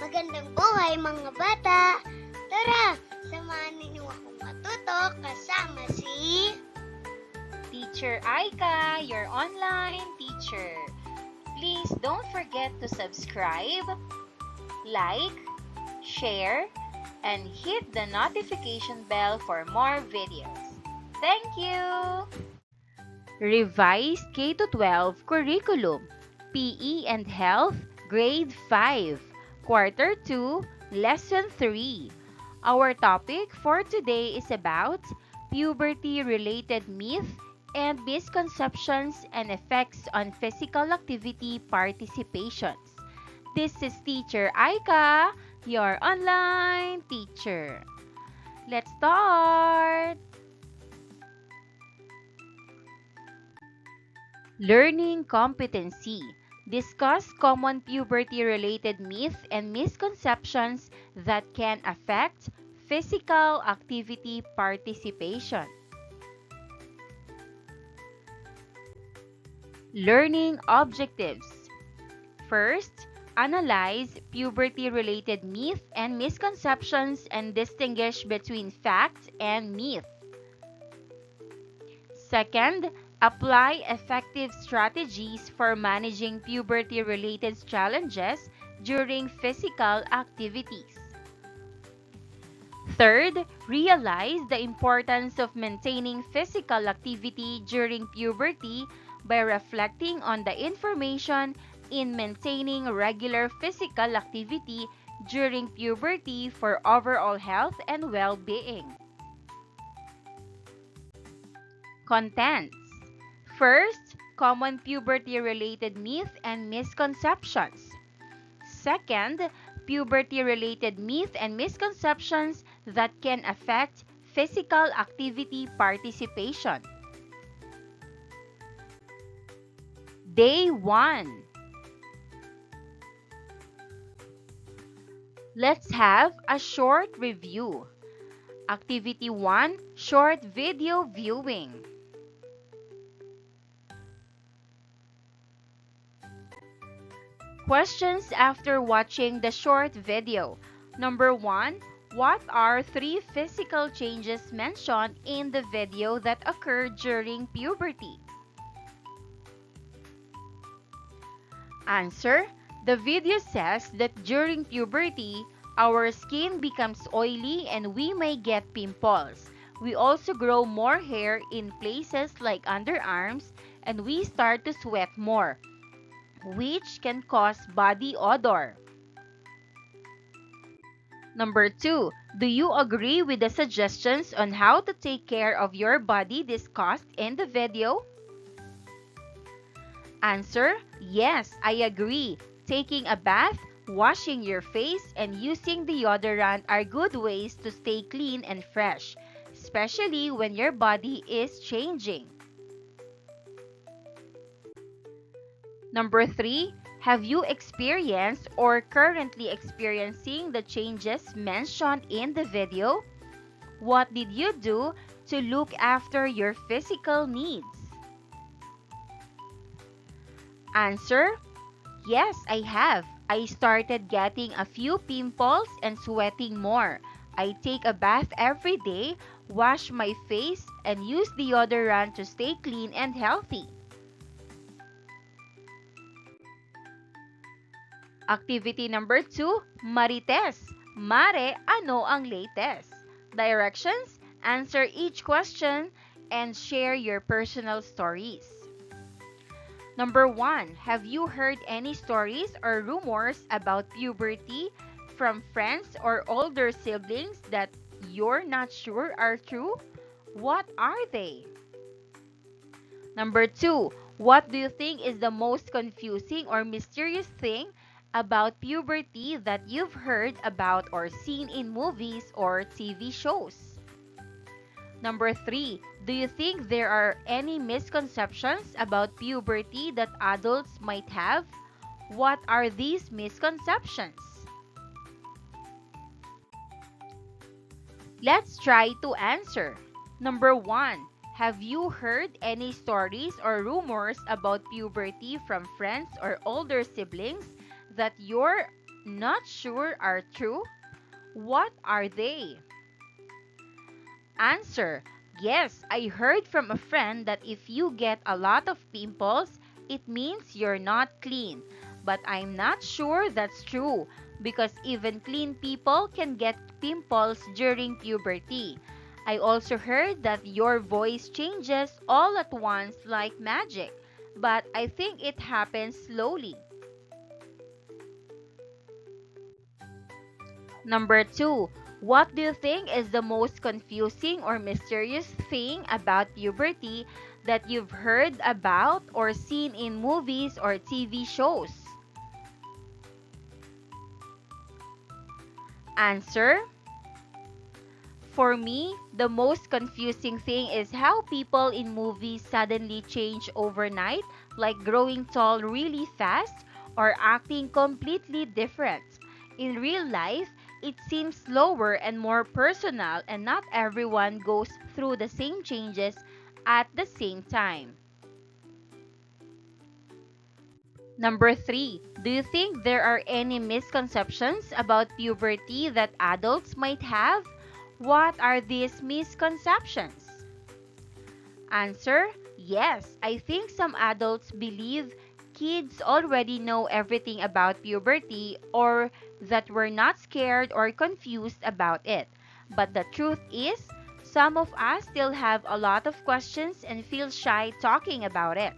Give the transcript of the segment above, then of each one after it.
Magandang buhay mga bata! Tara, samahan ninyo akong matuto kasama si Teacher Aika, your online teacher. Please don't forget to subscribe, like, share, and hit the notification bell for more videos. Thank you! Revised K-12 Curriculum, PE and Health, Grade 5, Quarter 2, Lesson 3. Our topic for today is about puberty-related myths and misconceptions and effects on physical activity participations. This is Teacher Aika, your online teacher. Let's start! Learning competency. Discuss common puberty-related myths and misconceptions that can affect physical activity participation. Learning objectives. First, analyze puberty-related myths and misconceptions and distinguish between fact and myth. Second, apply effective strategies for managing puberty-related challenges during physical activities. Third, realize the importance of maintaining physical activity during puberty by reflecting on the information in maintaining regular physical activity during puberty for overall health and well-being. Contents. First, common puberty-related myths and misconceptions. Second, puberty-related myths and misconceptions that can affect physical activity participation. Day 1. Let's have a short review. Activity 1, short video viewing. Questions after watching the short video. Number 1, what are 3 physical changes mentioned in the video that occur during puberty? Answer. The video says that during puberty, our skin becomes oily and we may get pimples. We also grow more hair in places like underarms and we start to sweat more, which can cause body odor. Number 2, do you agree with the suggestions on how to take care of your body discussed in the video? Answer, yes, I agree. Taking a bath, washing your face, and using deodorant are good ways to stay clean and fresh, especially when your body is changing. Number 3, have you experienced or currently experiencing the changes mentioned in the video? What did you do to look after your physical needs? Answer, yes, I have. I started getting a few pimples and sweating more. I take a bath every day, wash my face, and use deodorant to stay clean and healthy. Activity number 2, Marites. Mare, ano ang latest? Directions, answer each question, and share your personal stories. Number 1, have you heard any stories or rumors about puberty from friends or older siblings that you're not sure are true? What are they? Number 2, what do you think is the most confusing or mysterious thing about puberty that you've heard about or seen in movies or TV shows? Number 3, do you think there are any misconceptions about puberty that adults might have? What are these misconceptions? Let's try to answer. Number 1, have you heard any stories or rumors about puberty from friends or older siblings that you're not sure are true? What are they? Answer: yes, I heard from a friend that if you get a lot of pimples, it means you're not clean. But I'm not sure that's true because even clean people can get pimples during puberty. I also heard that your voice changes all at once like magic, but I think it happens slowly. Number two, what do you think is the most confusing or mysterious thing about puberty that you've heard about or seen in movies or TV shows? Answer: for me, the most confusing thing is how people in movies suddenly change overnight, like growing tall really fast or acting completely different. In real life, it seems slower and more personal, and not everyone goes through the same changes at the same time. Number three, do you think there are any misconceptions about puberty that adults might have? What are these misconceptions? Answer: yes, I think some adults believe kids already know everything about puberty or that we're not scared or confused about it. But the truth is, some of us still have a lot of questions and feel shy talking about it.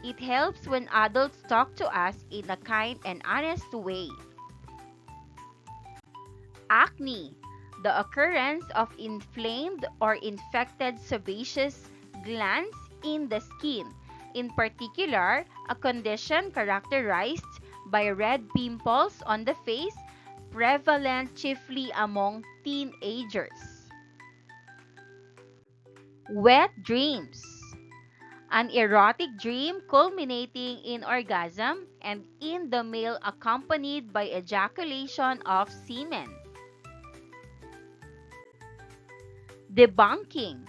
It helps when adults talk to us in a kind and honest way. Acne, the occurrence of inflamed or infected sebaceous glands in the skin, in particular, a condition characterized by red pimples on the face, prevalent chiefly among teenagers. Wet dreams, an erotic dream culminating in orgasm and in the male accompanied by ejaculation of semen. Debunking,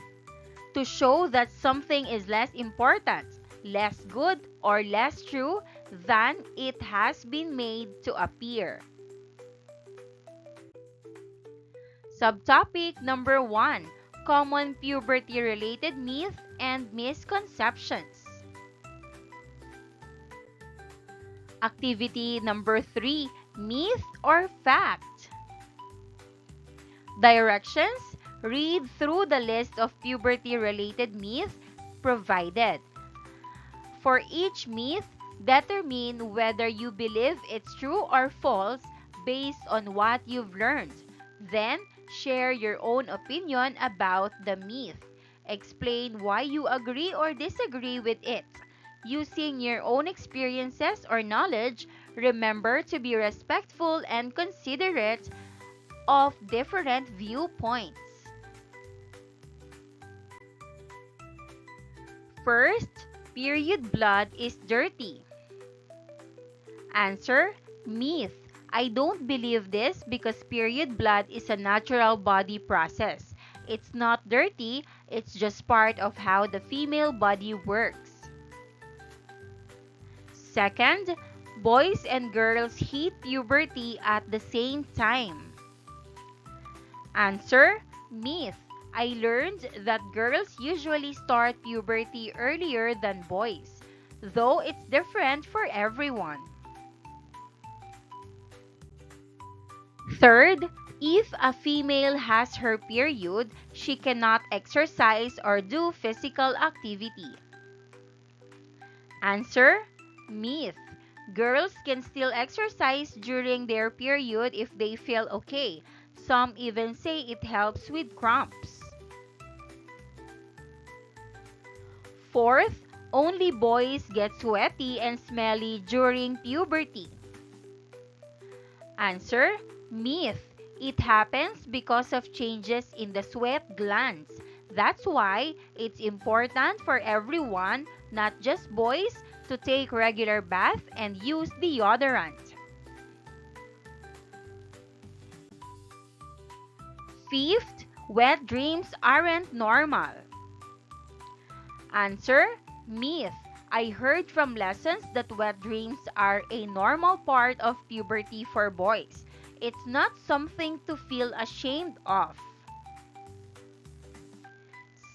to show that something is less important, less good, or less true than it has been made to appear. Subtopic number 1: common puberty related myths and misconceptions. Activity number 3: myth or fact. Directions: read through the list of puberty related myths provided. For each myth, determine whether you believe it's true or false based on what you've learned. Then, share your own opinion about the myth. Explain why you agree or disagree with it. Using your own experiences or knowledge, remember to be respectful and considerate of different viewpoints. First, period blood is dirty. Answer: myth. I don't believe this because period blood is a natural body process. It's not dirty, it's just part of how the female body works. Second, boys and girls hit puberty at the same time. Answer: myth. I learned that girls usually start puberty earlier than boys, though it's different for everyone. Third, if a female has her period, she cannot exercise or do physical activity. Answer: myth. Girls can still exercise during their period if they feel okay. Some even say it helps with cramps. Fourth, only boys get sweaty and smelly during puberty. Answer: myth. It happens because of changes in the sweat glands. That's why it's important for everyone, not just boys, to take regular bath and use deodorant. Fifth, wet dreams aren't normal. Answer: myth. I heard from lessons that wet dreams are a normal part of puberty for boys. It's not something to feel ashamed of.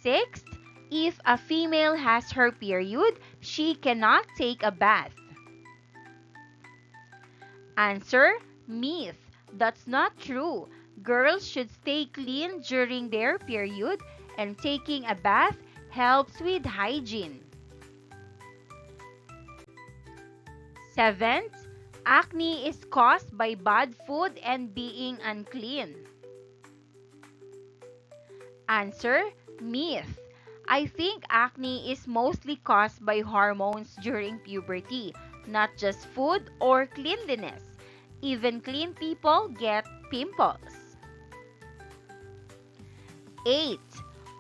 Sixth, if a female has her period, she cannot take a bath. Answer, myth. That's not true. Girls should stay clean during their period, and taking a bath helps with hygiene. Seventh, acne is caused by bad food and being unclean. Answer, myth. I think acne is mostly caused by hormones during puberty, not just food or cleanliness. Even clean people get pimples. 8.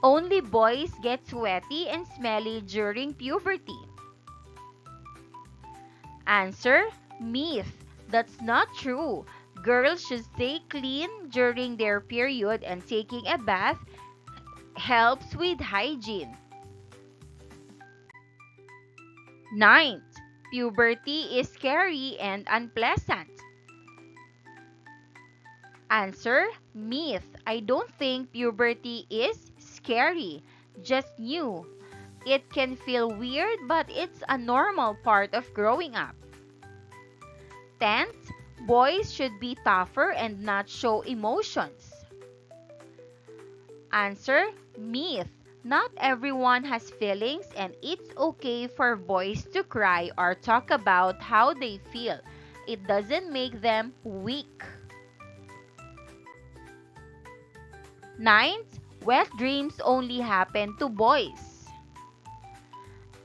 Only boys get sweaty and smelly during puberty. Answer, myth. That's not true. Girls should stay clean during their period, and taking a bath helps with hygiene. Ninth, puberty is scary and unpleasant. Answer, myth. I don't think puberty is scary, just new. It can feel weird, but it's a normal part of growing up. 10th, boys should be tougher and not show emotions. Answer, myth. Not everyone has feelings, and it's okay for boys to cry or talk about how they feel. It doesn't make them weak. 9th, wet dreams only happen to boys.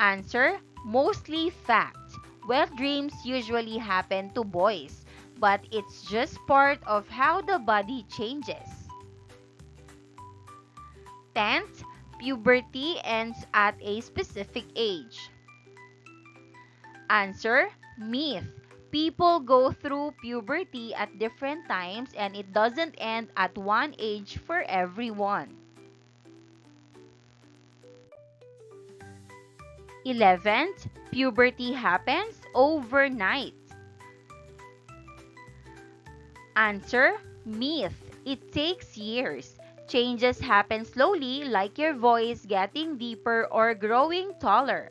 Answer, mostly fact. Wet dreams usually happen to boys, but it's just part of how the body changes. 10th, puberty ends at a specific age. Answer, myth. People go through puberty at different times, and it doesn't end at one age for everyone. 11th, puberty happens overnight. Answer, myth. It takes years. Changes happen slowly, like your voice getting deeper or growing taller.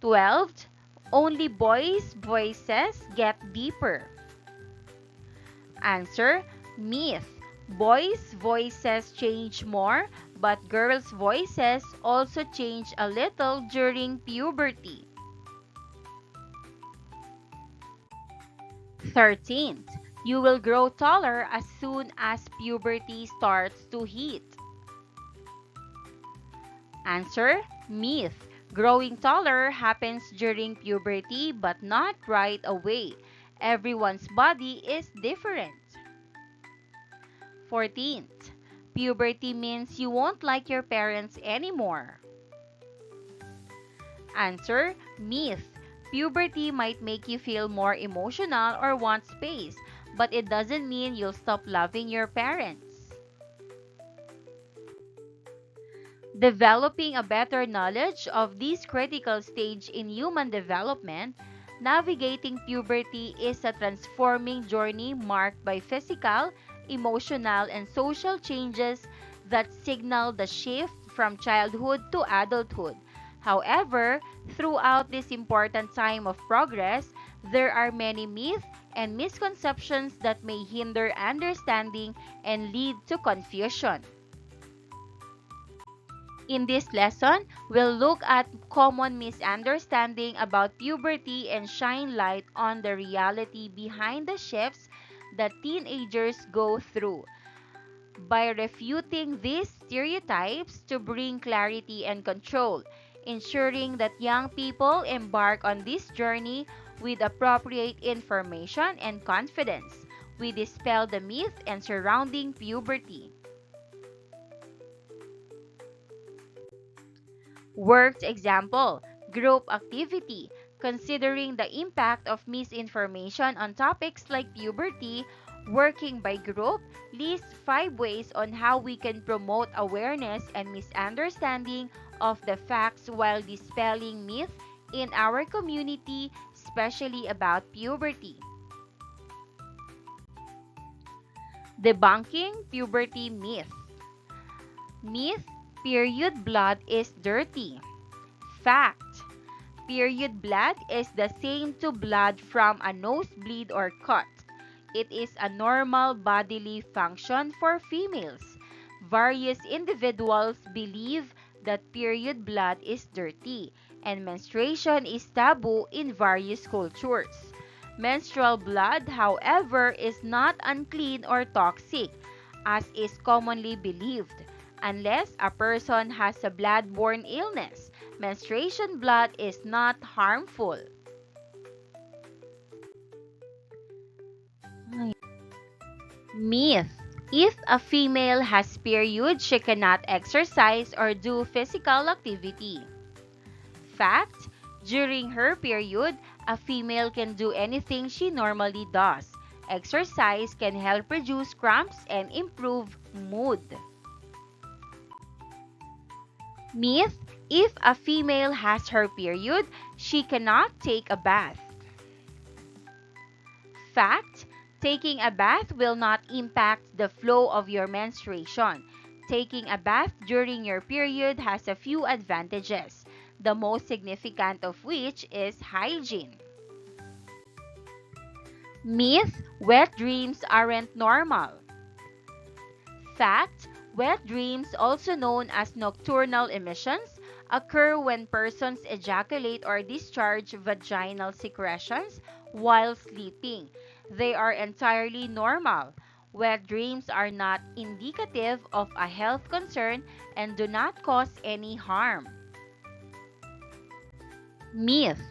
12th, only boys' voices get deeper. Answer, myth. Boys' voices change more, but girls' voices also change a little during puberty. 13th, you will grow taller as soon as puberty starts to hit. Answer, myth. Growing taller happens during puberty but not right away. Everyone's body is different. 14th, puberty means you won't like your parents anymore. Answer, myth. Puberty might make you feel more emotional or want space, but it doesn't mean you'll stop loving your parents. Developing a better knowledge of this critical stage in human development, navigating puberty is a transforming journey marked by physical, emotional, and social changes that signal the shift from childhood to adulthood. However, throughout this important time of progress, there are many myths and misconceptions that may hinder understanding and lead to confusion. In this lesson, we'll look at common misunderstanding about puberty and shine light on the reality behind the shifts that teenagers go through. By refuting these stereotypes to bring clarity and control, ensuring that young people embark on this journey with appropriate information and confidence, we dispel the myth and surrounding puberty. Worked example, group activity. Considering the impact of misinformation on topics like puberty, working by group, list 5 ways on how we can promote awareness and misunderstanding of the facts while dispelling myths in our community, especially about puberty. Debunking puberty myth. Myth: period blood is dirty. Fact: period blood is the same to blood from a nosebleed or cut. It is a normal bodily function for females. Various individuals believe that period blood is dirty and menstruation is taboo in various cultures. Menstrual blood, however, is not unclean or toxic, as is commonly believed. Unless a person has a blood-borne illness, menstruation blood is not harmful. Myth: if a female has period, she cannot exercise or do physical activity. Fact: during her period, a female can do anything she normally does. Exercise can help reduce cramps and improve mood. Myth: if a female has her period, she cannot take a bath. Fact: taking a bath will not impact the flow of your menstruation. Taking a bath during your period has a few advantages, the most significant of which is hygiene. Myth: wet dreams aren't normal. Fact: wet dreams, also known as nocturnal emissions, occur when persons ejaculate or discharge vaginal secretions while sleeping. They are entirely normal. Wet dreams are not indicative of a health concern and do not cause any harm. Myth: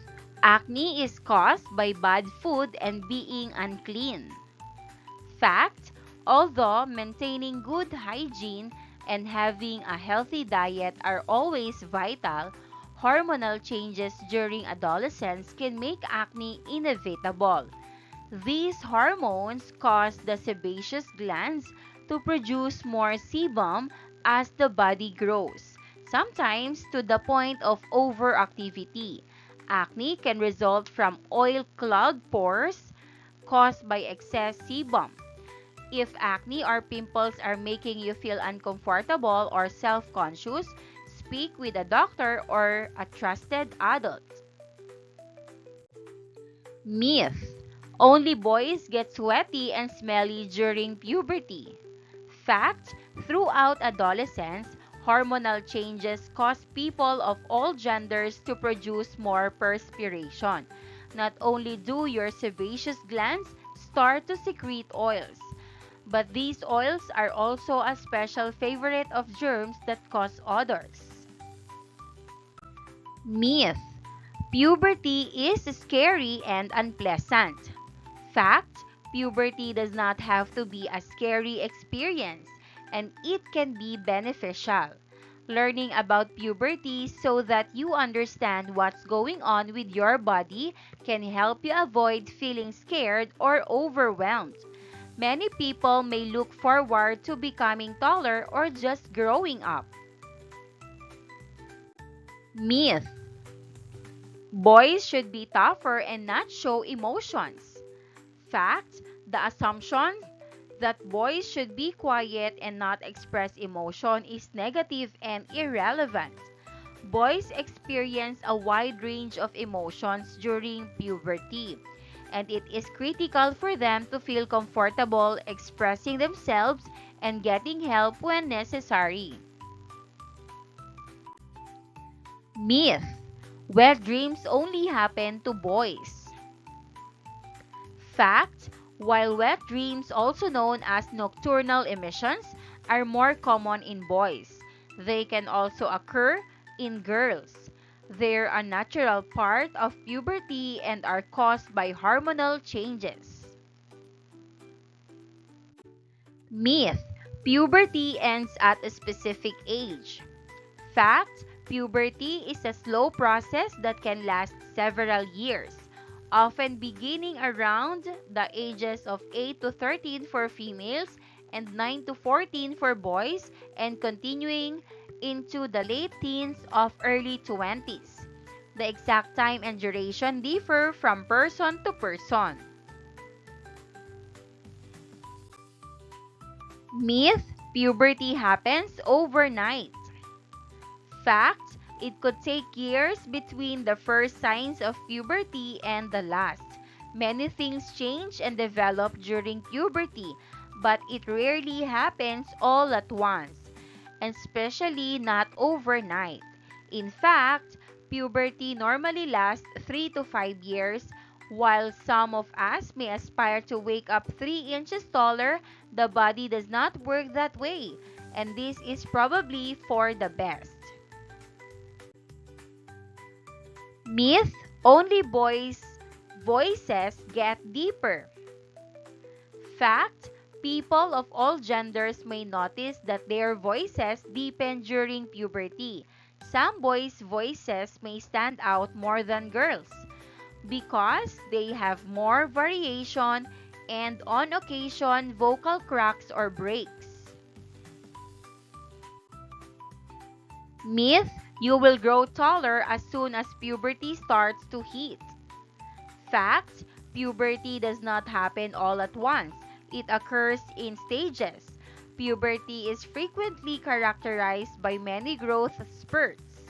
acne is caused by bad food and being unclean. Fact: although maintaining good hygiene and having a healthy diet are always vital, hormonal changes during adolescence can make acne inevitable. These hormones cause the sebaceous glands to produce more sebum as the body grows, sometimes to the point of overactivity. Acne can result from oil-clogged pores caused by excess sebum. If acne or pimples are making you feel uncomfortable or self-conscious, speak with a doctor or a trusted adult. Myth: only boys get sweaty and smelly during puberty. Fact: throughout adolescence, hormonal changes cause people of all genders to produce more perspiration. Not only do your sebaceous glands start to secrete oils, but these oils are also a special favorite of germs that cause odors. Myth: puberty is scary and unpleasant. Fact: puberty does not have to be a scary experience, and it can be beneficial. Learning about puberty so that you understand what's going on with your body can help you avoid feeling scared or overwhelmed. Many people may look forward to becoming taller or just growing up. Myth: boys should be tougher and not show emotions. Fact: the assumption that boys should be quiet and not express emotion is negative and irrelevant. Boys experience a wide range of emotions during puberty, and it is critical for them to feel comfortable expressing themselves and getting help when necessary. Myth: wet dreams only happen to boys. Fact: while wet dreams, also known as nocturnal emissions, are more common in boys, they can also occur in girls. They're a natural part of puberty and are caused by hormonal changes. Myth: puberty ends at a specific age. Fact: puberty is a slow process that can last several years, often beginning around the ages of 8 to 13 for females and 9 to 14 for boys, and continuing into the late teens of early 20s. The exact time and duration differ from person to person. Myth: puberty happens overnight. Fact: it could take years between the first signs of puberty and the last. Many things change and develop during puberty, but it rarely happens all at once, and especially not overnight. In fact, puberty normally lasts 3 to 5 years. While some of us may aspire to wake up 3 inches taller, the body does not work that way, and this is probably for the best. Myth: only boys' voices get deeper. Fact: people of all genders may notice that their voices deepen during puberty. Some boys' voices may stand out more than girls because they have more variation and on occasion vocal cracks or breaks. Myth: you will grow taller as soon as puberty starts to hit. Fact: puberty does not happen all at once. It occurs in stages. Puberty is frequently characterized by many growth spurts.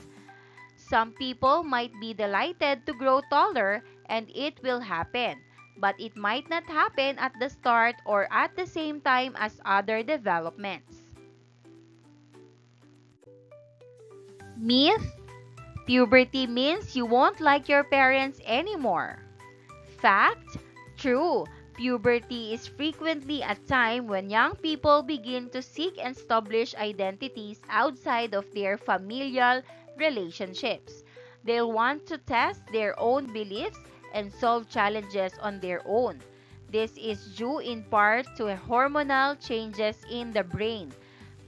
Some people might be delighted to grow taller and it will happen, but it might not happen at the start or at the same time as other developments. Myth: puberty means you won't like your parents anymore. Fact: true. Puberty is frequently a time when young people begin to seek and establish identities outside of their familial relationships. They'll want to test their own beliefs and solve challenges on their own. This is due in part to hormonal changes in the brain.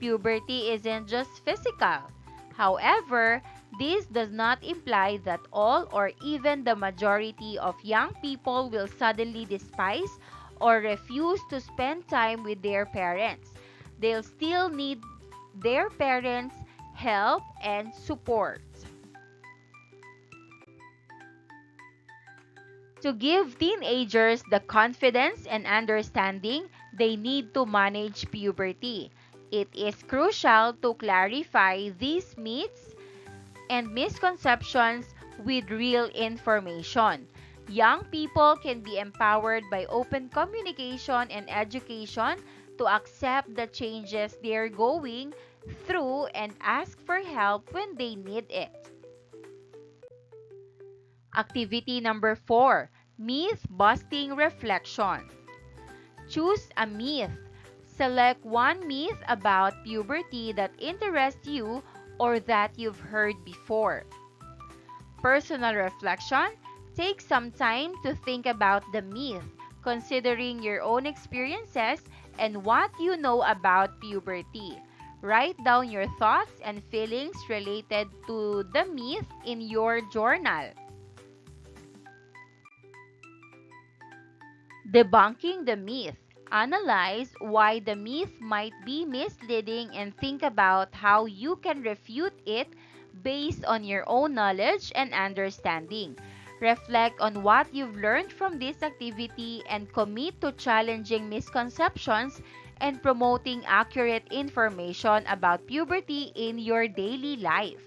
Puberty isn't just physical. However, this does not imply that all or even the majority of young people will suddenly despise or refuse to spend time with their parents. They'll still need their parents' help and support. To give teenagers the confidence and understanding they need to manage puberty, it is crucial to clarify these myths and misconceptions with real information. Young people can be empowered by open communication and education to accept the changes they're going through and ask for help when they need it. Activity number 4: Myth Busting Reflection. Choose a myth. Select one myth about puberty that interests you or that you've heard before. Personal reflection: take some time to think about the myth, considering your own experiences and what you know about puberty. Write down your thoughts and feelings related to the myth in your journal. Debunking the myth. Analyze why the myth might be misleading and think about how you can refute it based on your own knowledge and understanding. Reflect on what you've learned from this activity and commit to challenging misconceptions and promoting accurate information about puberty in your daily life.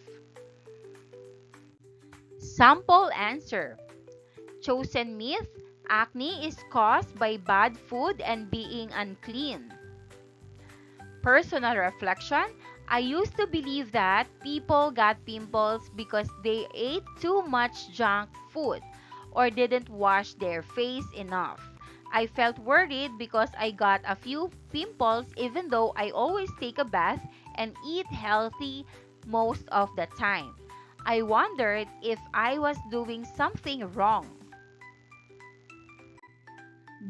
Sample answer. Chosen myth: acne is caused by bad food and being unclean. Personal reflection: I used to believe that people got pimples because they ate too much junk food or didn't wash their face enough. I felt worried because I got a few pimples even though I always take a bath and eat healthy most of the time. I wondered if I was doing something wrong.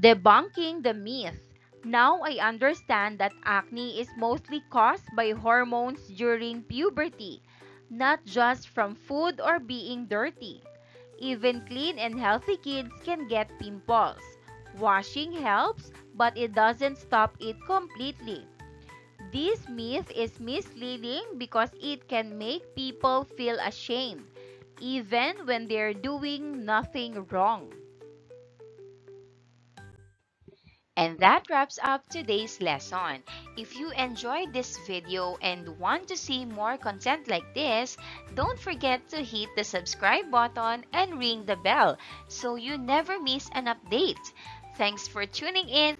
Debunking the myth. Now I understand that acne is mostly caused by hormones during puberty, not just from food or being dirty. Even clean and healthy kids can get pimples. Washing helps, but it doesn't stop it completely. This myth is misleading because it can make people feel ashamed, even when they're doing nothing wrong. And that wraps up today's lesson. If you enjoyed this video and want to see more content like this, don't forget to hit the subscribe button and ring the bell so you never miss an update. Thanks for tuning in.